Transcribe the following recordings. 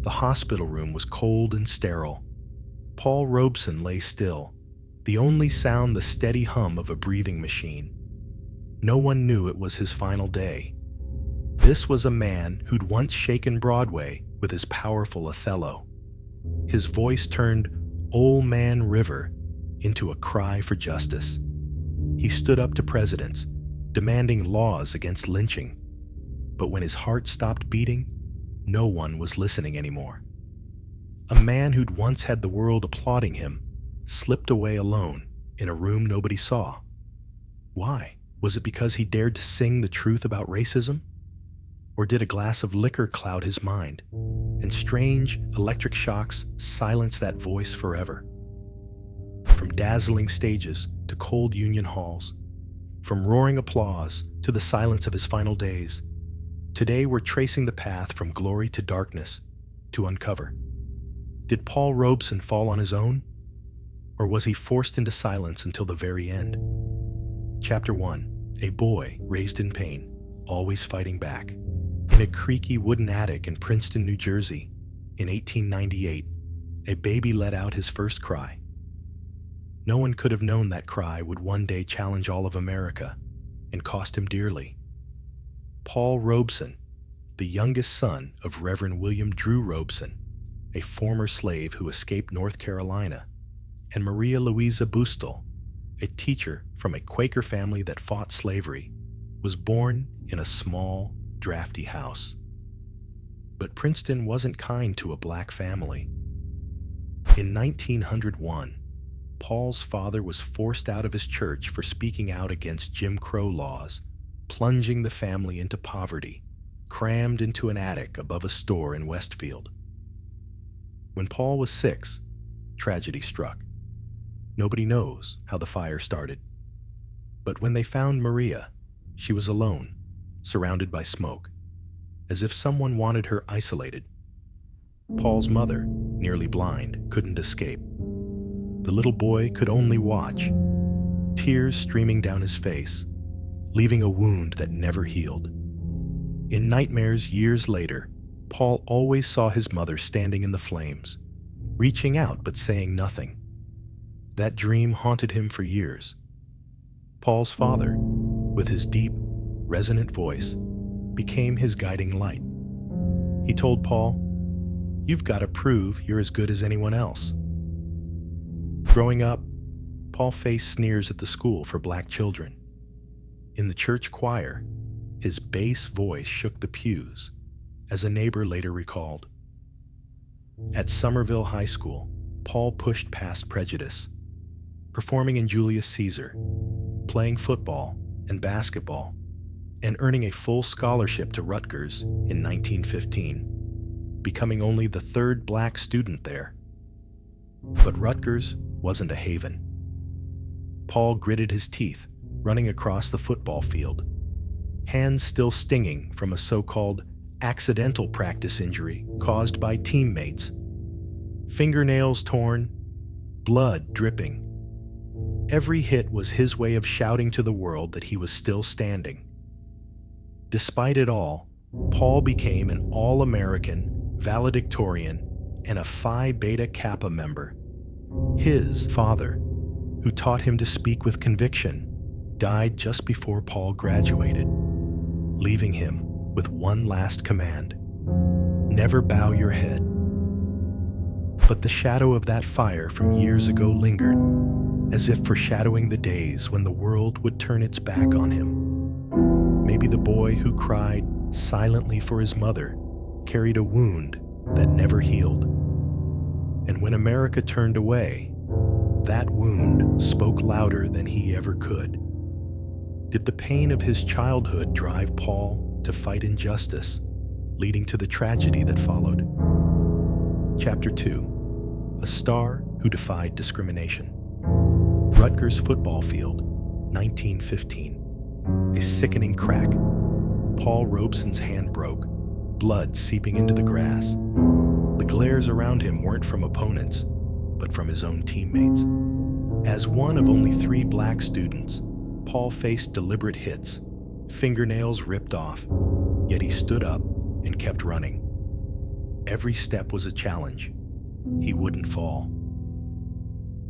The hospital room was cold and sterile. Paul Robeson lay still, the only sound the steady hum of a breathing machine. No one knew it was his final day. This was a man who'd once shaken Broadway with his powerful Othello. His voice turned "Old Man River" into a cry for justice. He stood up to presidents, demanding laws against lynching. But when his heart stopped beating, no one was listening anymore. A man who'd once had the world applauding him slipped away alone in a room nobody saw. Why? Was it because he dared to sing the truth about racism? Or did a glass of liquor cloud his mind, and strange electric shocks silence that voice forever? From dazzling stages to cold union halls, from roaring applause to the silence of his final days, today we're tracing the path from glory to darkness to uncover. Did Paul Robeson fall on his own? Or was he forced into silence until the very end? Chapter 1. A boy raised in pain, always fighting back. In a creaky wooden attic in Princeton, New Jersey, in 1898, a baby let out his first cry. No one could have known that cry would one day challenge all of America and cost him dearly. Paul Robeson, the youngest son of Reverend William Drew Robeson, a former slave who escaped North Carolina, and Maria Louisa Boostel, a teacher from a Quaker family that fought slavery, was born in a small, drafty house. But Princeton wasn't kind to a black family. In 1901, Paul's father was forced out of his church for speaking out against Jim Crow laws, plunging the family into poverty, crammed into an attic above a store in Westfield. When Paul was 6, tragedy struck. Nobody knows how the fire started. But when they found Maria, she was alone, surrounded by smoke, as if someone wanted her isolated. Paul's mother, nearly blind, couldn't escape. The little boy could only watch, tears streaming down his face, leaving a wound that never healed. In nightmares years later, Paul always saw his mother standing in the flames, reaching out but saying nothing. That dream haunted him for years. Paul's father, with his deep, resonant voice, became his guiding light. He told Paul, "You've got to prove you're as good as anyone else." Growing up, Paul faced sneers at the school for black children. In the church choir, his bass voice shook the pews, as a neighbor later recalled. At Somerville High School, Paul pushed past prejudice, performing in Julius Caesar, playing football and basketball, and earning a full scholarship to Rutgers in 1915, becoming only the 3rd black student there. But Rutgers wasn't a haven. Paul gritted his teeth, running across the football field, hands still stinging from a so-called accidental practice injury caused by teammates, fingernails torn, blood dripping. Every hit was his way of shouting to the world that he was still standing. Despite it all, Paul became an all-American, valedictorian, and a Phi Beta Kappa member. His father, who taught him to speak with conviction, died just before Paul graduated, leaving him with one last command: never bow your head. But the shadow of that fire from years ago lingered, as if foreshadowing the days when the world would turn its back on him. Maybe the boy who cried silently for his mother carried a wound that never healed. And when America turned away, that wound spoke louder than he ever could. Did the pain of his childhood drive Paul to fight injustice, leading to the tragedy that followed? Chapter 2. A Star Who Defied Discrimination. Rutgers football field, 1915. A sickening crack. Paul Robeson's hand broke, blood seeping into the grass. The glares around him weren't from opponents, but from his own teammates. As one of only 3 black students, Paul faced deliberate hits, fingernails ripped off, yet he stood up and kept running. Every step was a challenge. He wouldn't fall.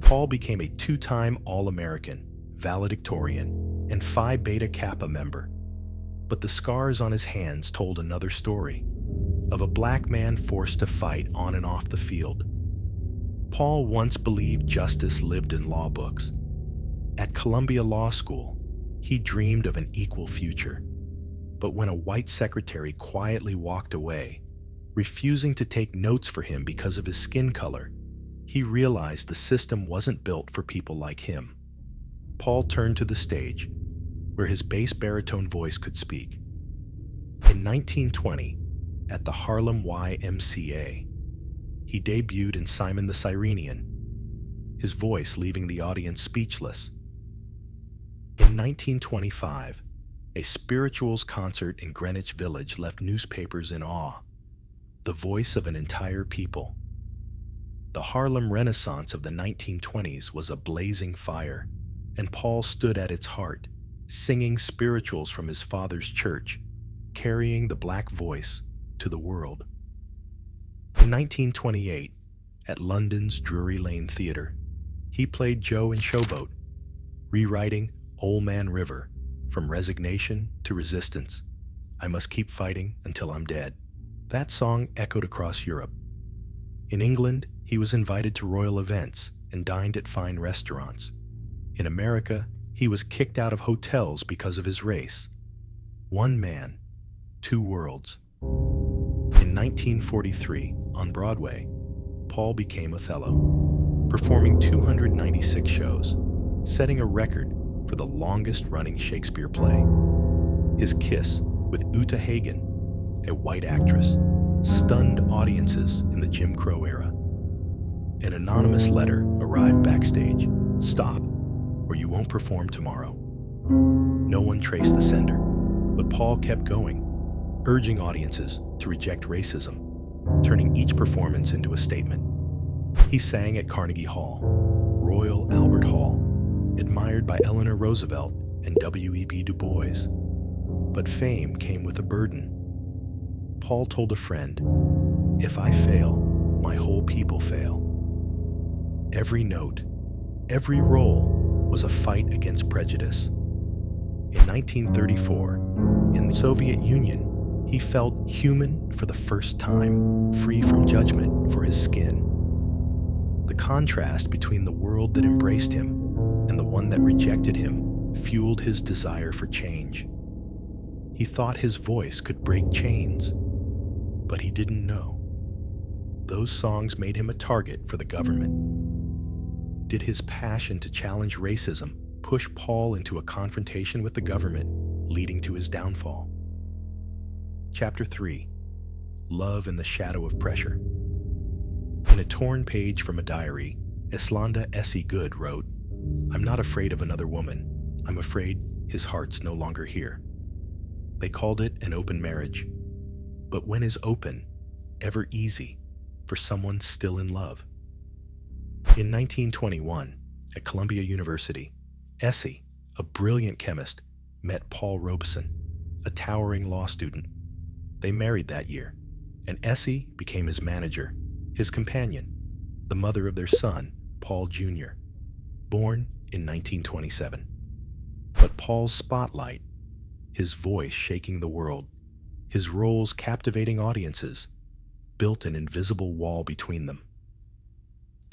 Paul became a two-time All-American, valedictorian, and Phi Beta Kappa member. But the scars on his hands told another story, of a black man forced to fight on and off the field. Paul once believed justice lived in law books. At Columbia Law School, he dreamed of an equal future. But when a white secretary quietly walked away, refusing to take notes for him because of his skin color, he realized the system wasn't built for people like him. Paul turned to the stage, where his bass baritone voice could speak. In 1920, at the Harlem YMCA, he debuted in Simon the Cyrenian, his voice leaving the audience speechless. In 1925, a spirituals concert in Greenwich Village left newspapers in awe, the voice of an entire people. The Harlem Renaissance of the 1920s was a blazing fire, and Paul stood at its heart, singing spirituals from his father's church, carrying the black voice to the world. In 1928, at London's Drury Lane Theatre, he played Joe in Showboat, rewriting Old Man River from resignation to resistance. I must keep fighting until I'm dead. That song echoed across Europe. In England, he was invited to royal events and dined at fine restaurants. In America, he was kicked out of hotels because of his race. One man, two worlds. In 1943, on Broadway, Paul became Othello, performing 296 shows, setting a record for the longest-running Shakespeare play. His kiss with Uta Hagen, a white actress, stunned audiences in the Jim Crow era. An anonymous letter arrived backstage. Stop, or you won't perform tomorrow. No one traced the sender, but Paul kept going, urging audiences to reject racism, turning each performance into a statement. He sang at Carnegie Hall, Royal Albert Hall, admired by Eleanor Roosevelt and W.E.B. Du Bois. But fame came with a burden. Paul told a friend, "If I fail, my whole people fail." Every note, every role was a fight against prejudice. In 1934, in the Soviet Union, he felt human for the first time, free from judgment for his skin. The contrast between the world that embraced him and the one that rejected him fueled his desire for change. He thought his voice could break chains, but he didn't know. Those songs made him a target for the government. Did his passion to challenge racism push Paul into a confrontation with the government, leading to his downfall? Chapter 3. Love in the Shadow of Pressure. In a torn page from a diary, Islanda Essie Good wrote, "I'm not afraid of another woman. I'm afraid his heart's no longer here." They called it an open marriage. But when is open ever easy for someone still in love? In 1921, at Columbia University, Essie, a brilliant chemist, met Paul Robeson, a towering law student. They married that year, and Essie became his manager, his companion, the mother of their son, Paul Jr., born in 1927. But Paul's spotlight, his voice shaking the world, his roles captivating audiences, built an invisible wall between them.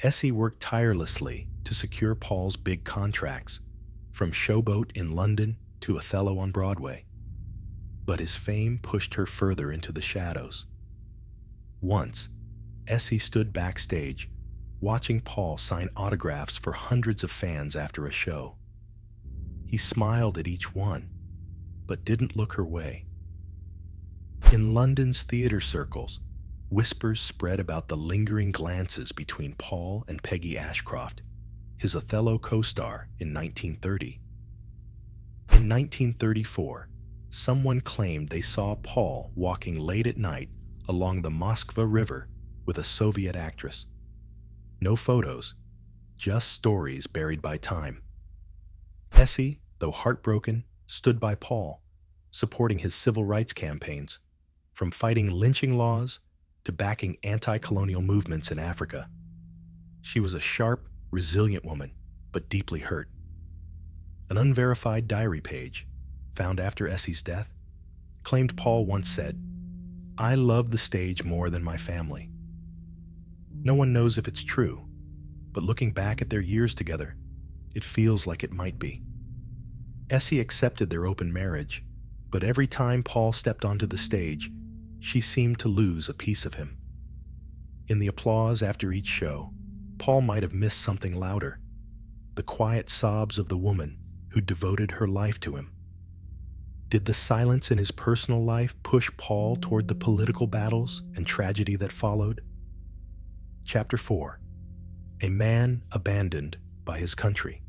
Essie worked tirelessly to secure Paul's big contracts, from Showboat in London to Othello on Broadway. But his fame pushed her further into the shadows. Once, Essie stood backstage, watching Paul sign autographs for hundreds of fans after a show. He smiled at each one, but didn't look her way. In London's theater circles, whispers spread about the lingering glances between Paul and Peggy Ashcroft, his Othello co-star in 1930. In 1934, someone claimed they saw Paul walking late at night along the Moskva River with a Soviet actress. No photos, just stories buried by time. Essie, though heartbroken, stood by Paul, supporting his civil rights campaigns, from fighting lynching laws to backing anti-colonial movements in Africa. She was a sharp, resilient woman, but deeply hurt. An unverified diary page, found after Essie's death, claimed Paul once said, "I love the stage more than my family." No one knows if it's true, but looking back at their years together, it feels like it might be. Essie accepted their open marriage, but every time Paul stepped onto the stage, she seemed to lose a piece of him. In the applause after each show, Paul might have missed something louder, the quiet sobs of the woman who devoted her life to him. Did the silence in his personal life push Paul toward the political battles and tragedy that followed? Chapter 4. A Man Abandoned by His Country.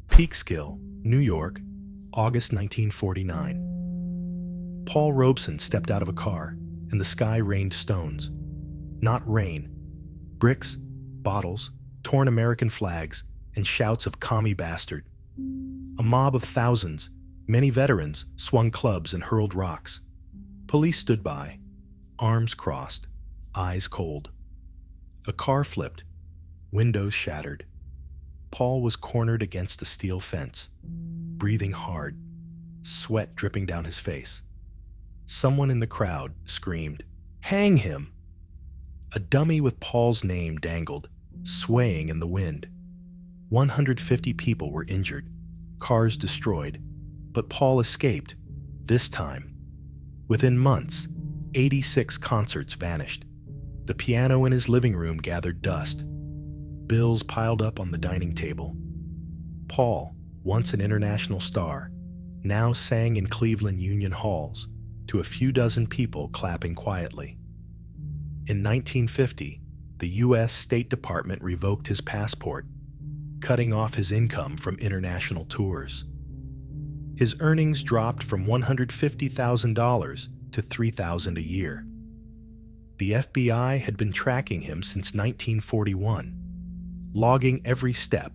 Peekskill, New York, August 1949. Paul Robeson stepped out of a car, and the sky rained stones. Not rain. Bricks, bottles, torn American flags, and shouts of "Commie bastard." A mob of thousands, many veterans, swung clubs and hurled rocks. Police stood by, arms crossed, eyes cold. A car flipped, windows shattered. Paul was cornered against a steel fence, breathing hard, sweat dripping down his face. Someone in the crowd screamed, "Hang him!" A dummy with Paul's name dangled, swaying in the wind. 150 people were injured, cars destroyed, but Paul escaped, this time. Within months, 86 concerts vanished. The piano in his living room gathered dust. Bills piled up on the dining table. Paul, once an international star, now sang in Cleveland Union halls to a few dozen people clapping quietly. In 1950, the U.S. State Department revoked his passport, cutting off his income from international tours. His earnings dropped from $150,000 to $3,000 a year. The FBI had been tracking him since 1941, logging every step,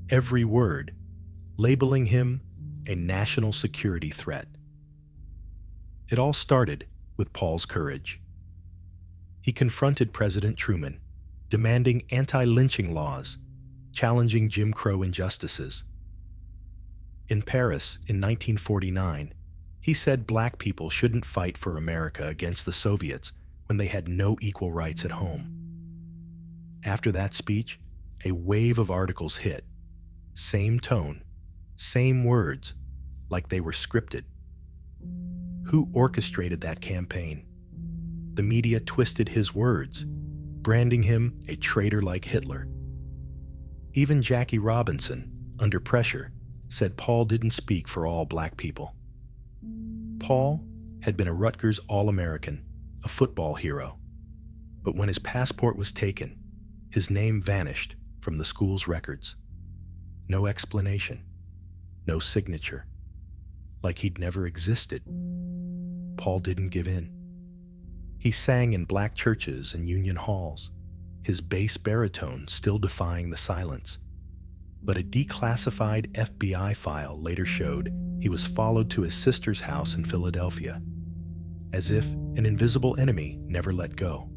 every word, labeling him a national security threat. It all started with Paul's courage. He confronted President Truman, demanding anti-lynching laws, challenging Jim Crow injustices. In Paris in 1949, he said black people shouldn't fight for America against the Soviets when they had no equal rights at home. After that speech, a wave of articles hit. Same tone, same words, like they were scripted. Who orchestrated that campaign? The media twisted his words, branding him a traitor like Hitler. Even Jackie Robinson, under pressure, said Paul didn't speak for all black people. Paul had been a Rutgers All-American, a football hero. But when his passport was taken, his name vanished from the school's records. No explanation, no signature. Like he'd never existed. Paul didn't give in. He sang in black churches and union halls, his bass baritone still defying the silence. But a declassified FBI file later showed he was followed to his sister's house in Philadelphia, as if an invisible enemy never let go.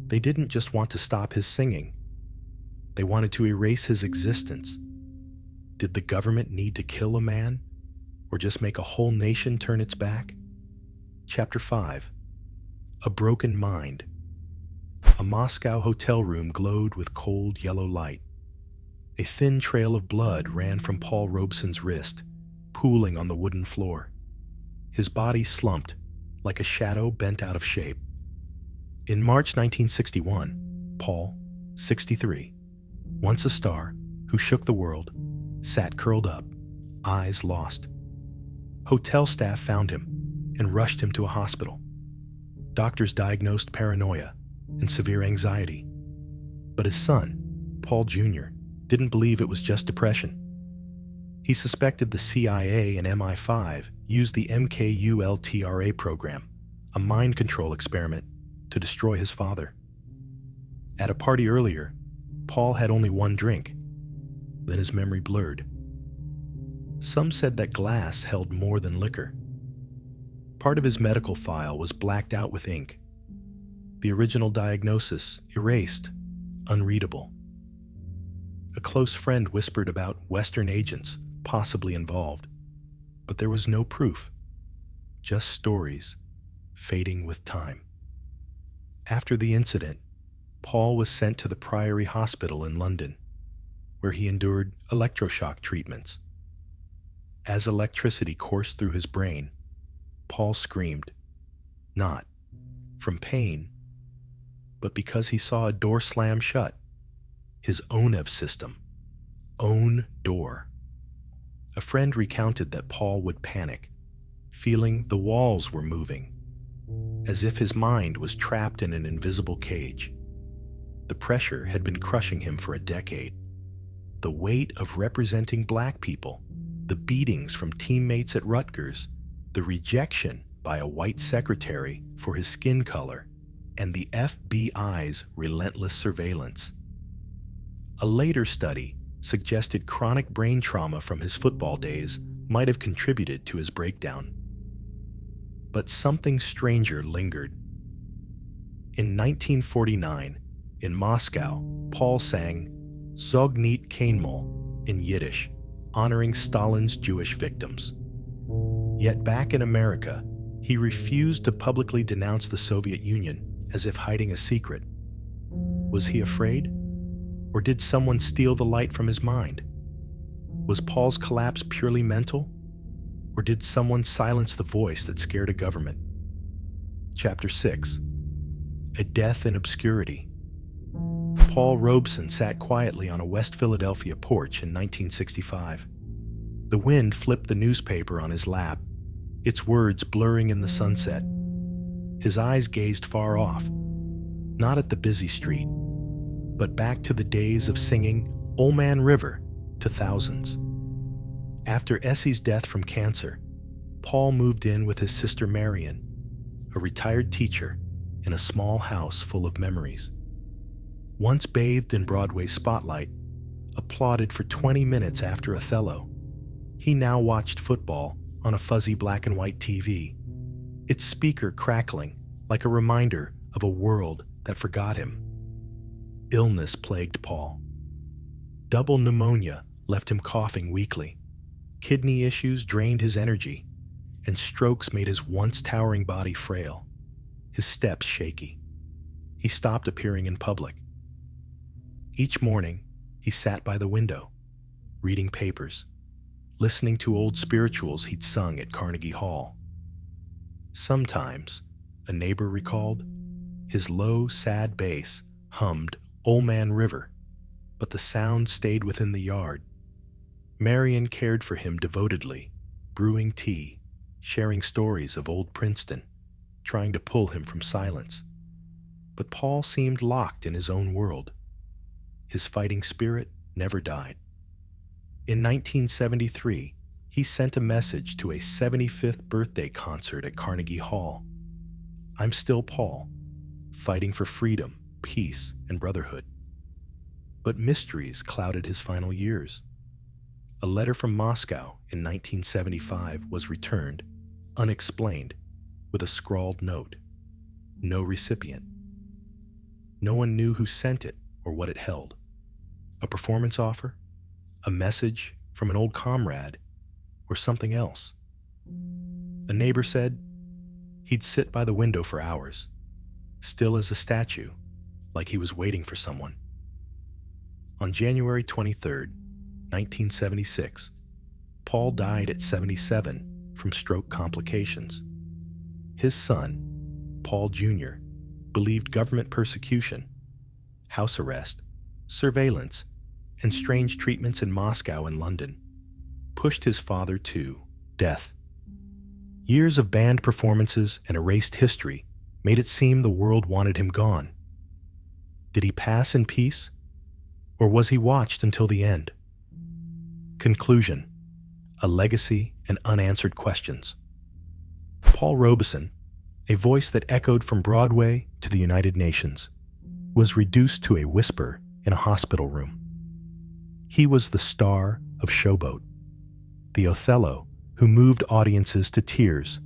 They didn't just want to stop his singing. They wanted to erase his existence. Did the government need to kill a man, or just make a whole nation turn its back? Chapter 5. A Broken Mind. A Moscow hotel room glowed with cold yellow light. A thin trail of blood ran from Paul Robeson's wrist, pooling on the wooden floor. His body slumped, like a shadow bent out of shape. In March 1961, Paul, 63, once a star who shook the world, sat curled up, eyes lost. Hotel staff found him and rushed him to a hospital. Doctors diagnosed paranoia and severe anxiety. But his son, Paul Jr., didn't believe it was just depression. He suspected the CIA and MI5 used the MKUltra program, a mind control experiment, to destroy his father. At a party earlier, Paul had only one drink. Then his memory blurred. Some said that glass held more than liquor. Part of his medical file was blacked out with ink. The original diagnosis erased, unreadable. A close friend whispered about Western agents possibly involved, but there was no proof, just stories fading with time. After the incident, Paul was sent to the Priory Hospital in London, where he endured electroshock treatments. As electricity coursed through his brain, Paul screamed, not from pain, but because he saw a door slam shut, his own system, own door. A friend recounted that Paul would panic, feeling the walls were moving, as if his mind was trapped in an invisible cage. The pressure had been crushing him for a decade. The weight of representing Black people, the beatings from teammates at Rutgers, the rejection by a white secretary for his skin color, and the FBI's relentless surveillance. A later study suggested chronic brain trauma from his football days might have contributed to his breakdown. But something stranger lingered. In 1949, in Moscow, Paul sang Zognit Kainmol in Yiddish, honoring Stalin's Jewish victims. Yet back in America, he refused to publicly denounce the Soviet Union as if hiding a secret. Was he afraid? Or did someone steal the light from his mind? Was Paul's collapse purely mental? Or did someone silence the voice that scared a government? Chapter 6. A Death in Obscurity. Paul Robeson sat quietly on a West Philadelphia porch in 1965. The wind flipped the newspaper on his lap, its words blurring in the sunset. His eyes gazed far off, not at the busy street, but back to the days of singing Old Man River to thousands. After Essie's death from cancer, Paul moved in with his sister Marion, a retired teacher, in a small house full of memories. Once bathed in Broadway's spotlight, applauded for 20 minutes after Othello, he now watched football on a fuzzy black and white TV, its speaker crackling like a reminder of a world that forgot him. Illness plagued Paul. Double pneumonia left him coughing weakly. Kidney issues drained his energy, and strokes made his once towering body frail, his steps shaky. He stopped appearing in public. Each morning, he sat by the window, reading papers, listening to old spirituals he'd sung at Carnegie Hall. Sometimes, a neighbor recalled, his low, sad bass hummed Old Man River, but the sound stayed within the yard. Marion cared for him devotedly, brewing tea, sharing stories of old Princeton, trying to pull him from silence. But Paul seemed locked in his own world. His fighting spirit never died. In 1973, he sent a message to a 75th birthday concert at Carnegie Hall. I'm still Paul, fighting for freedom, peace, and brotherhood. But mysteries clouded his final years. A letter from Moscow in 1975 was returned, unexplained, with a scrawled note. No recipient. No one knew who sent it or what it held. A performance offer? A message from an old comrade? Or something else? A neighbor said he'd sit by the window for hours, still as a statue, like he was waiting for someone. On January 23, 1976, Paul died at 77 from stroke complications. His son, Paul Jr., believed government persecution, house arrest, surveillance, and strange treatments in Moscow and London pushed his father to death. Years of banned performances and erased history made it seem the world wanted him gone. Did he pass in peace, or was he watched until the end? Conclusion: a legacy and unanswered questions. Paul Robeson, a voice that echoed from Broadway to the United Nations, was reduced to a whisper in a hospital room. He was the star of Showboat, the Othello who moved audiences to tears,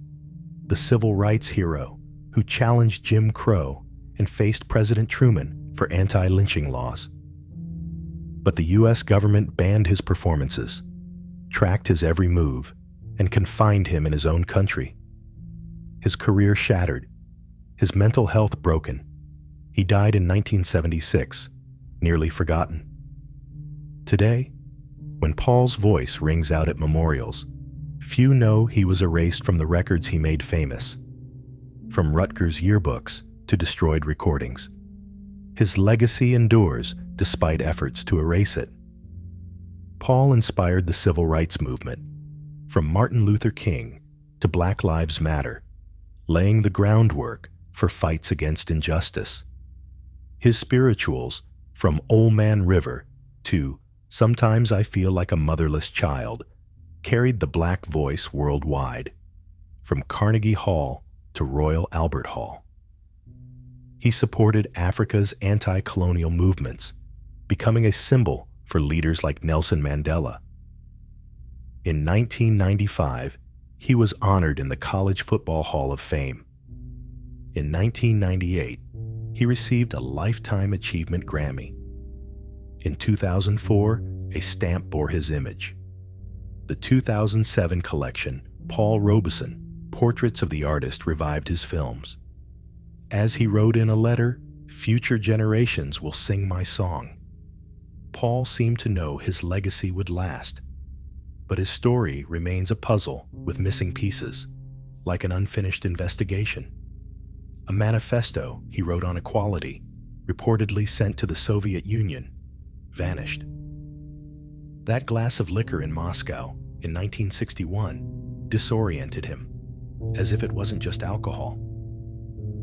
the civil rights hero who challenged Jim Crow and faced President Truman for anti-lynching laws. But the U.S. government banned his performances, tracked his every move, and confined him in his own country. His career shattered, his mental health broken. He died in 1976, nearly forgotten. Today, when Paul's voice rings out at memorials, few know he was erased from the records he made famous, from Rutgers yearbooks to destroyed recordings. His legacy endures despite efforts to erase it. Paul inspired the civil rights movement, from Martin Luther King to Black Lives Matter, laying the groundwork for fights against injustice. His spirituals, from Old Man River to Sometimes I Feel Like a Motherless Child, carried the Black voice worldwide, from Carnegie Hall to Royal Albert Hall. He supported Africa's anti-colonial movements, becoming a symbol for leaders like Nelson Mandela. In 1995, he was honored in the College Football Hall of Fame. In 1998, he received a Lifetime Achievement Grammy. In 2004, a stamp bore his image. The 2007 collection, Paul Robeson, Portraits of the Artist, revived his films. As he wrote in a letter, "Future generations will sing my song." Paul seemed to know his legacy would last, but his story remains a puzzle with missing pieces, like an unfinished investigation. A manifesto he wrote on equality, reportedly sent to the Soviet Union, vanished. That glass of liquor in Moscow in 1961 disoriented him, as if it wasn't just alcohol.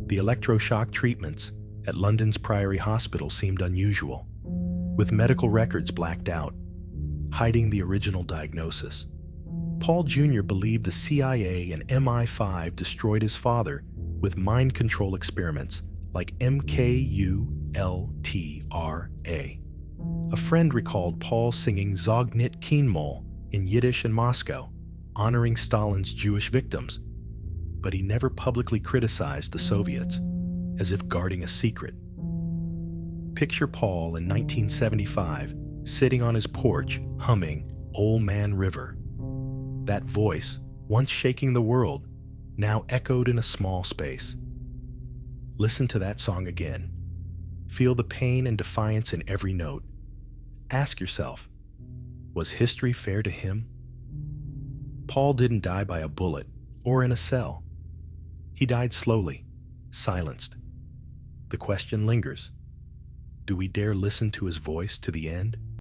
The electroshock treatments at London's Priory Hospital seemed unusual, with medical records blacked out, hiding the original diagnosis. Paul Jr. believed the CIA and MI5 destroyed his father with mind control experiments like MKULTRA. A friend recalled Paul singing Zognit Kienmol in Yiddish in Moscow, honoring Stalin's Jewish victims, but he never publicly criticized the Soviets, as if guarding a secret. Picture Paul in 1975, sitting on his porch, humming Old Man River. That voice, once shaking the world, now echoed in a small space. Listen to that song again. Feel the pain and defiance in every note. Ask yourself, was history fair to him? Paul didn't die by a bullet or in a cell. He died slowly, silenced. The question lingers. Do we dare listen to his voice to the end?